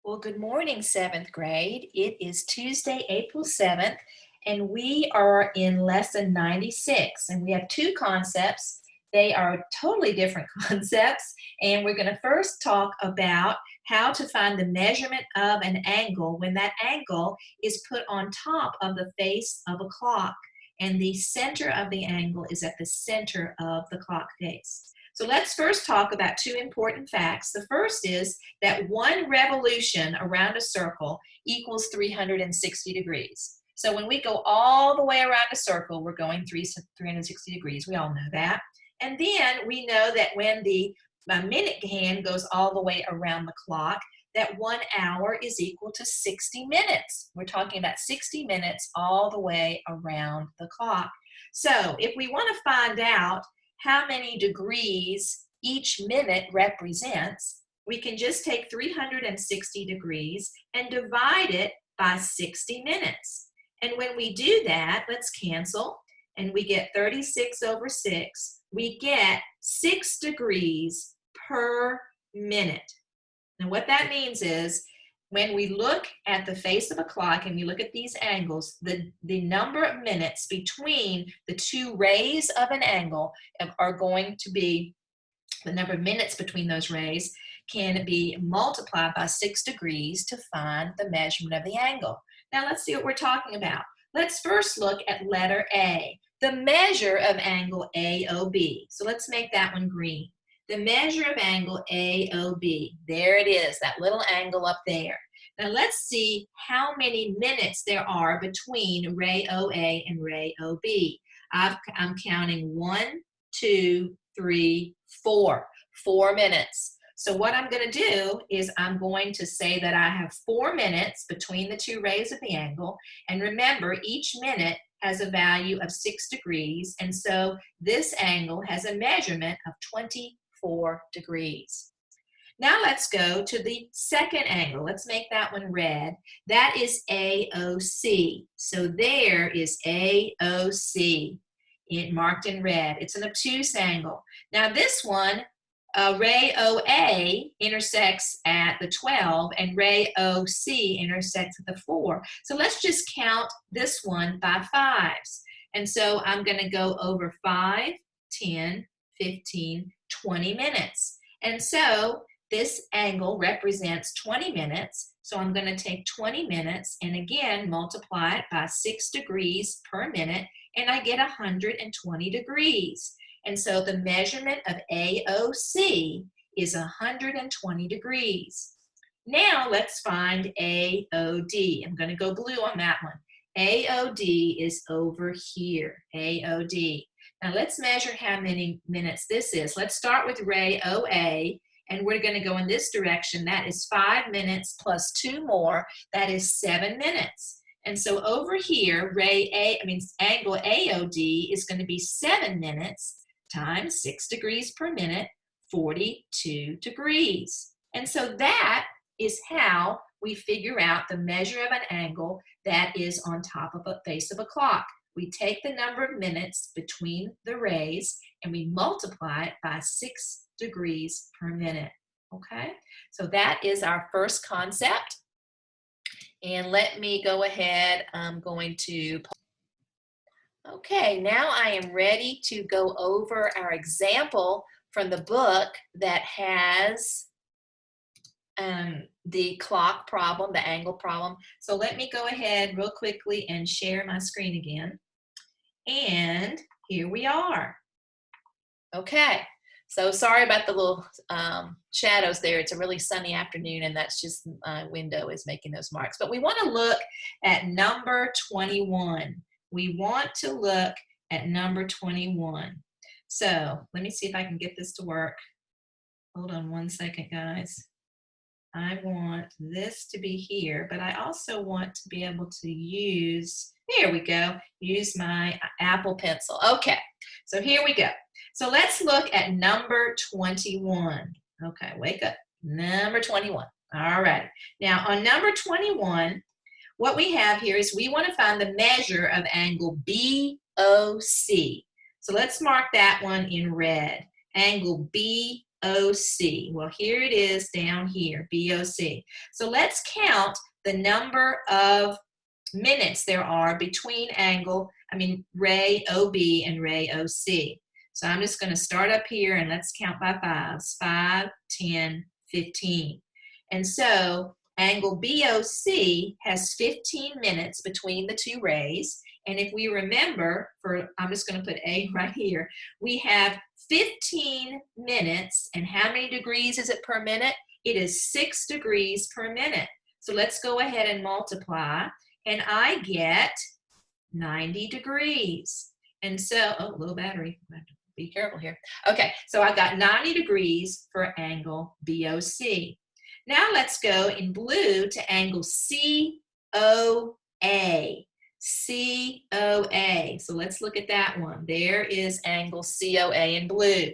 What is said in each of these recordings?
Well, good morning, seventh grade. It is Tuesday, April 7th, and we are in lesson 96, and we have two concepts. They are totally different concepts, and we're going to first talk about how to find the measurement of an angle when that angle is put on top of the face of a clock, and the center of the angle is at the center of the clock face. So let's first talk about two important facts. The first is that one revolution around a circle equals 360 degrees. So when we go all the way around a circle, we're going 360 degrees. We all know that. And then we know that when the minute hand goes all the way around the clock, that 1 hour is equal to 60 minutes. We're talking about 60 minutes all the way around the clock. So if we want to find out how many degrees each minute represents, we can just take 360 degrees and divide it by 60 minutes. And when we do that, let's cancel, and we get 36 over 6. We get 6 degrees per minute. Now what that means is when we look at the face of a clock and we look at these angles, the number of minutes between the two rays of an angle are going to be, the number of minutes between those rays can be multiplied by 6 degrees to find the measurement of the angle. Now let's see what we're talking about. Let's first look at letter A, the measure of angle AOB. So let's make that one green. The measure of angle AOB, there it is, that little angle up there. Now let's see how many minutes there are between ray OA and ray OB. I'm counting 1, 2, 3, 4. 4 minutes. So what I'm going to do is I'm going to say that I have 4 minutes between the two rays of the angle. And remember, each minute has a value of 6 degrees. And so this angle has a measurement of 24 degrees. Now let's go to the second angle. Let's make that one red. That is AOC. So there is AOC, marked in red. It's an obtuse angle. Now this one, ray OA intersects at the 12 and ray OC intersects at the 4. So let's just count this one by 5s. And so I'm going to go over 5, 10, 15, 20 minutes. And so this angle represents 20 minutes. So I'm going to take 20 minutes and again multiply it by 6 degrees per minute, and I get 120 degrees. And so the measurement of AOC is 120 degrees. Now let's find AOD. I'm going to go blue on that one. AOD is over here, AOD. Now let's measure how many minutes this is. Let's start with ray OA, and we're going to go in this direction. That is 5 minutes plus 2 more. That is 7 minutes. And so over here, angle AOD is going to be 7 minutes times 6 degrees per minute, 42 degrees. And so that is how we figure out the measure of an angle that is on top of a face of a clock. We take the number of minutes between the rays and we multiply it by 6 degrees per minute. Okay, so that is our first concept. And let me go ahead. I'm going to. Okay, now I am ready to go over our example from the book that has the clock problem, the angle problem. So let me go ahead real quickly and share my screen again. And here we are. Okay, so sorry about the little shadows there. It's a really sunny afternoon, and that's just my window is making those marks. But we want to look at number 21. We want to look at number 21. So let me see if I can get this to work. Hold on one second, guys. I want this to be here, but I also want to be able to use, here we go, use my Apple Pencil. Okay, so here we go. So let's look at number 21. Okay, wake up. Number 21. All right. Now on number 21, what we have here is we want to find the measure of angle BOC. So let's mark that one in red. Angle BOC. Well, here it is down here, BOC. So let's count the number of minutes there are between ray OB and ray OC. So I'm just going to start up here and let's count by fives. 5, 10, 15. And so angle BOC has 15 minutes between the two rays. And if we remember, I'm just going to put A right here, we have 15 minutes, and how many degrees is it per minute? It is 6 degrees per minute. So let's go ahead and multiply, and I get 90 degrees. And so, oh, low battery, be careful here. Okay, so I got 90 degrees for angle BOC. Now let's go in blue to angle COA. COA. So let's look at that one. There is angle COA in blue.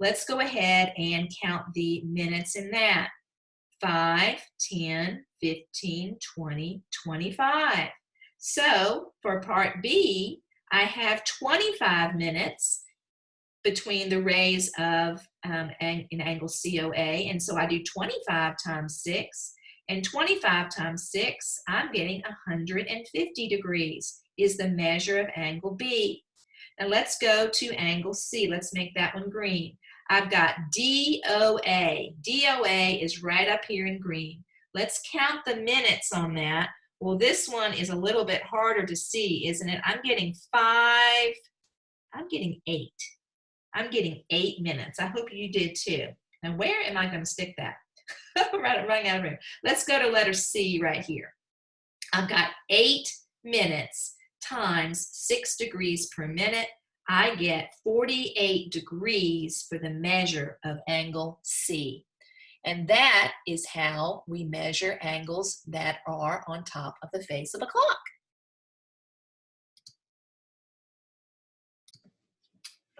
Let's go ahead and count the minutes in that. 5, 10, 15, 20, 25. So for part B, I have 25 minutes between the rays of in angle COA, and so I do 25 times 6, and 25 times 6, I'm getting 150 degrees is the measure of angle B. Now let's go to angle C. Let's make that one green. I've got DOA. DOA is right up here in green. Let's count the minutes on that. Well, this one is a little bit harder to see, isn't it? I'm getting 5, I'm getting 8. I'm getting 8 minutes. I hope you did too. Now, where am I going to stick that? Running out of room. Let's go to letter C right here. I've got 8 minutes times 6 degrees per minute. I get 48 degrees for the measure of angle C. And that is how we measure angles that are on top of the face of a clock.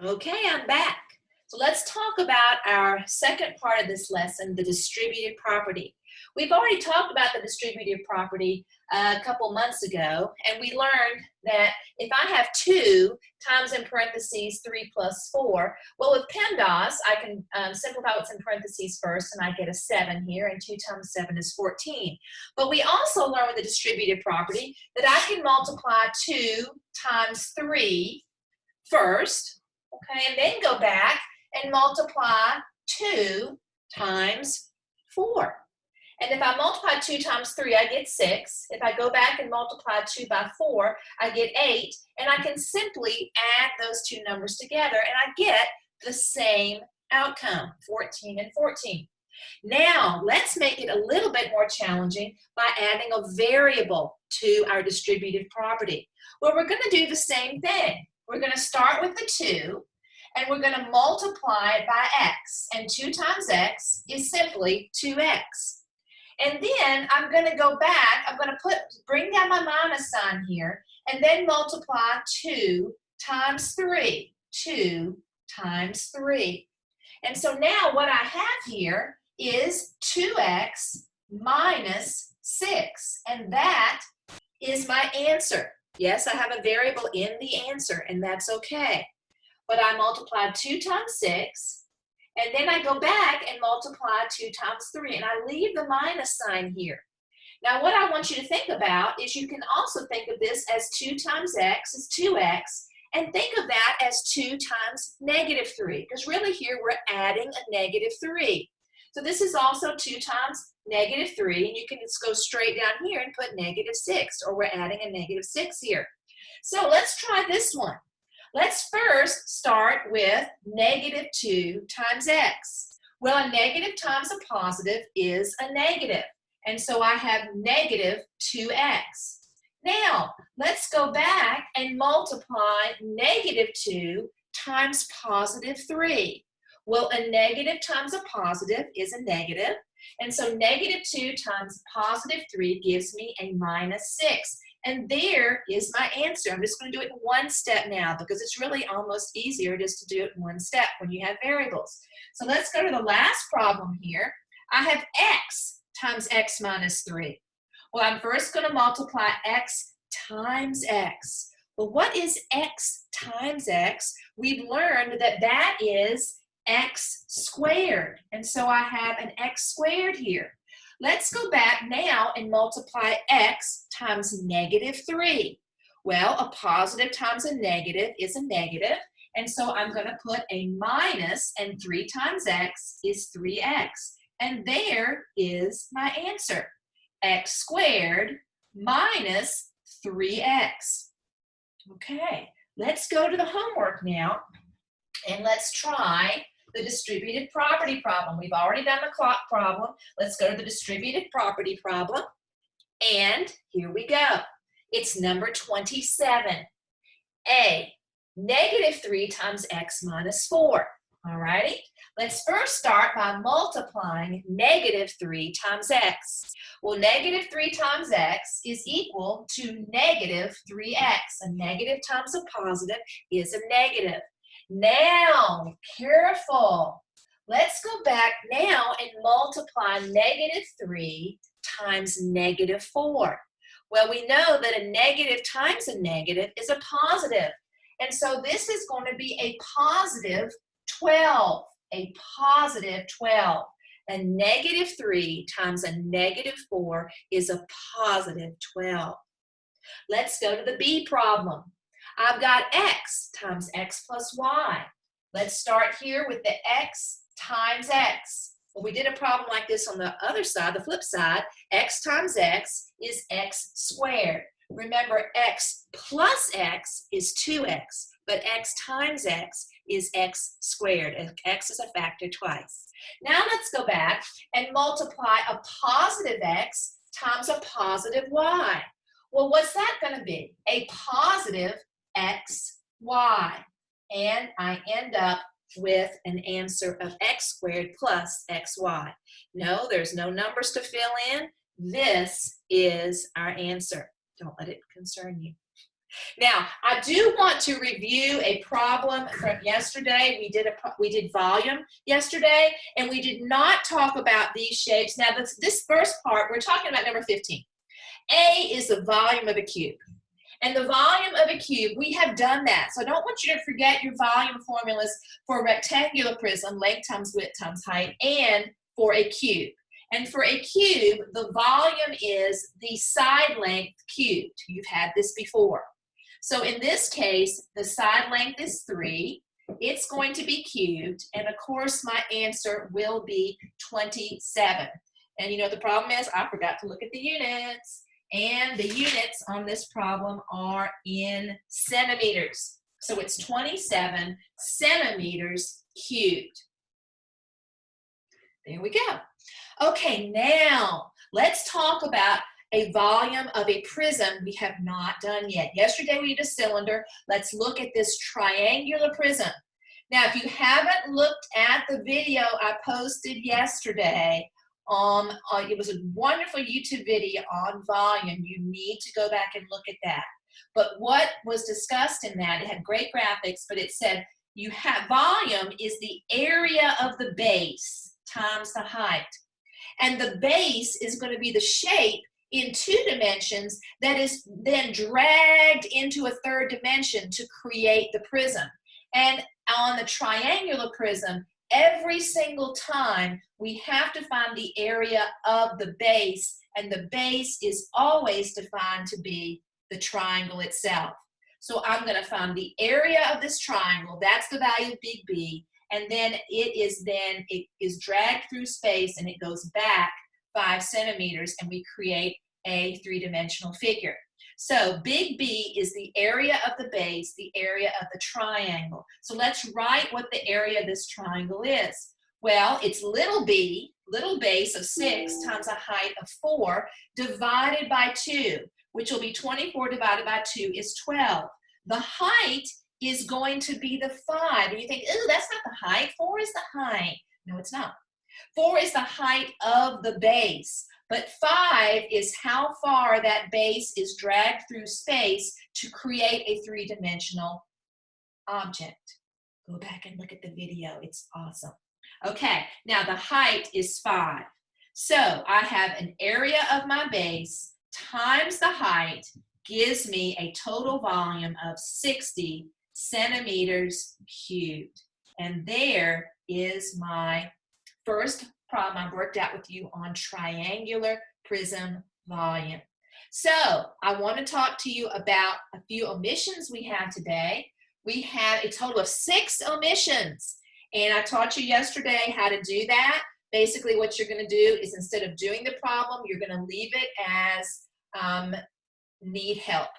Okay, I'm back. So let's talk about our second part of this lesson, the distributive property. We've already talked about the distributive property a couple months ago, and we learned that if I have 2 times in parentheses 3 plus 4, well, with PEMDAS, I can simplify what's in parentheses first, and I get a 7 here, and 2 times 7 is 14. But we also learned with the distributive property that I can multiply 2 times 3 first, okay, and then go back and multiply 2 times 4. And if I multiply 2 times 3, I get 6. If I go back and multiply 2 by 4, I get 8. And I can simply add those two numbers together, and I get the same outcome, 14 and 14. Now, let's make it a little bit more challenging by adding a variable to our distributive property. Well, we're going to do the same thing. We're going to start with the 2, and we're going to multiply it by x. And 2 times x is simply 2x. And then I'm going to go back, I'm going to bring down my minus sign here, and then multiply 2 times 3. 2 times 3. And so now what I have here is 2x minus 6. And that is my answer. Yes, I have a variable in the answer, and that's okay. But I multiplied 2 times 6. And then I go back and multiply 2 times 3, and I leave the minus sign here. Now, what I want you to think about is you can also think of this as 2 times x is 2x, and think of that as 2 times negative 3, because really here we're adding a negative 3. So this is also 2 times negative 3, and you can just go straight down here and put negative 6, or we're adding a negative 6 here. So let's try this one. Let's first start with negative 2 times x. Well, a negative times a positive is a negative. And so I have negative 2x. Now, let's go back and multiply negative 2 times positive 3. Well, a negative times a positive is a negative. And so negative 2 times positive 3 gives me a minus 6. And there is my answer. I'm just going to do it in one step now because it's really almost easier just to do it in one step when you have variables. So let's go to the last problem here. I have x times x minus 3. Well, I'm first going to multiply x times x. Well, what is x times x? We've learned that that is x squared. And so I have an x squared here. Let's go back now and multiply x times -3. Well, a positive times a negative is a negative. And so I'm going to put a minus, and 3 times x is 3x. And there is my answer. X squared minus 3x. Okay, let's go to the homework now, and let's try the distributive property problem. We've already done the clock problem. Let's go to the distributive property problem, and here we go. It's number 27. A, -3 times x minus 4. All righty, let's first start by multiplying -3 times x. Well, -3 times x is equal to -3x. A negative times a positive is a negative. Now, careful. Let's go back now and multiply -3 times -4. Well, we know that a negative times a negative is a positive. And so this is going to be a positive 12. A positive 12. A -3 times a -4 is a positive 12. Let's go to the B problem. I've got x times x plus y. Let's start here with the x times x. Well, we did a problem like this on the other side, the flip side. X times x is x squared. Remember, x plus x is 2x, but x times x is x squared. X is a factor twice. Now let's go back and multiply a positive x times a positive y. Well, what's that going to be? A positive xy. And I end up with an answer of x squared plus xy. No, there's no numbers to fill in. This is our answer. Don't let it concern you. Now, I do want to review a problem from yesterday. We did volume yesterday, and we did not talk about these shapes. Now, this first part, we're talking about number 15. A is the volume of a cube. And the volume of a cube, we have done that. So I don't want you to forget your volume formulas for a rectangular prism, length times width times height, and for a cube. And for a cube, the volume is the side length cubed. You've had this before. So in this case, the side length is 3. It's going to be cubed. And of course, my answer will be 27. And you know the problem is, I forgot to look at the units. And the units on this problem are in centimeters. So it's 27 centimeters cubed. There we go. Okay, now let's talk about a volume of a prism we have not done yet. Yesterday we did a cylinder. Let's look at this triangular prism. Now, if you haven't looked at the video I posted yesterday, it was a wonderful YouTube video on volume. You need to go back and look at that. But what was discussed in that, it had great graphics, but it said you have volume is the area of the base times the height. And the base is going to be the shape in 2 dimensions that is then dragged into a 3rd dimension to create the prism. And on the triangular prism, every single time we have to find the area of the base, and the base is always defined to be the triangle itself. So I'm going to find the area of this triangle, that's the value of big B, and then it is dragged through space and it goes back 5 centimeters and we create a 3-dimensional figure. So big B is the area of the base, the area of the triangle. So let's write what the area of this triangle is. Well, it's little b, little base of 6 times a height of 4 divided by 2, which will be 24 divided by 2 is 12. The height is going to be the 5. And you think, ooh, that's not the height. 4 is the height. No, it's not. 4 is the height of the base. But 5 is how far that base is dragged through space to create a 3-dimensional object. Go back and look at the video. It's awesome. Okay, now the height is 5. So I have an area of my base times the height gives me a total volume of 60 centimeters cubed. And there is my first problem I worked out with you on triangular prism volume. So I want to talk to you about a few omissions we have today. We have a total of 6 omissions, and I taught you yesterday how to do that. Basically what you're going to do is instead of doing the problem, you're going to leave it as need help.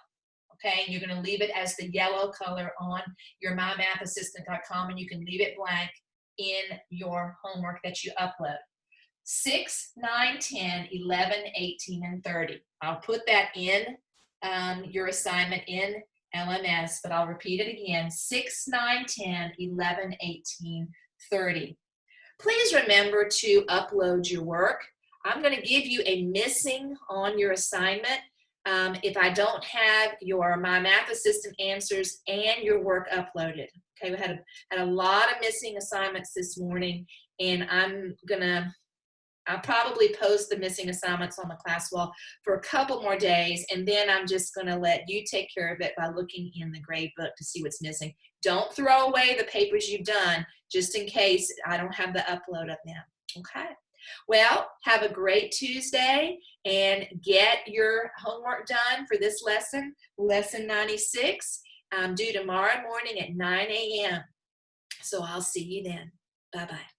Okay, and you're going to leave it as the yellow color on your mymathassistant.com, and you can leave it blank in your homework that you upload. 6, 9, 10, 11, 18, and 30. I'll put that in your assignment in LMS, but I'll repeat it again. 6, 9, 10, 11, 18, 30. Please remember to upload your work. I'm going to give you a missing on your assignment if I don't have your My Math Assistant answers and your work uploaded. Okay, we had a lot of missing assignments this morning, and I'll probably post the missing assignments on the class wall for a couple more days, and then I'm just going to let you take care of it by looking in the grade book to see what's missing. Don't throw away the papers you've done just in case I don't have the upload of them. Okay. Well, have a great Tuesday and get your homework done for this lesson, lesson 96, due tomorrow morning at 9 a.m. So I'll see you then. Bye-bye.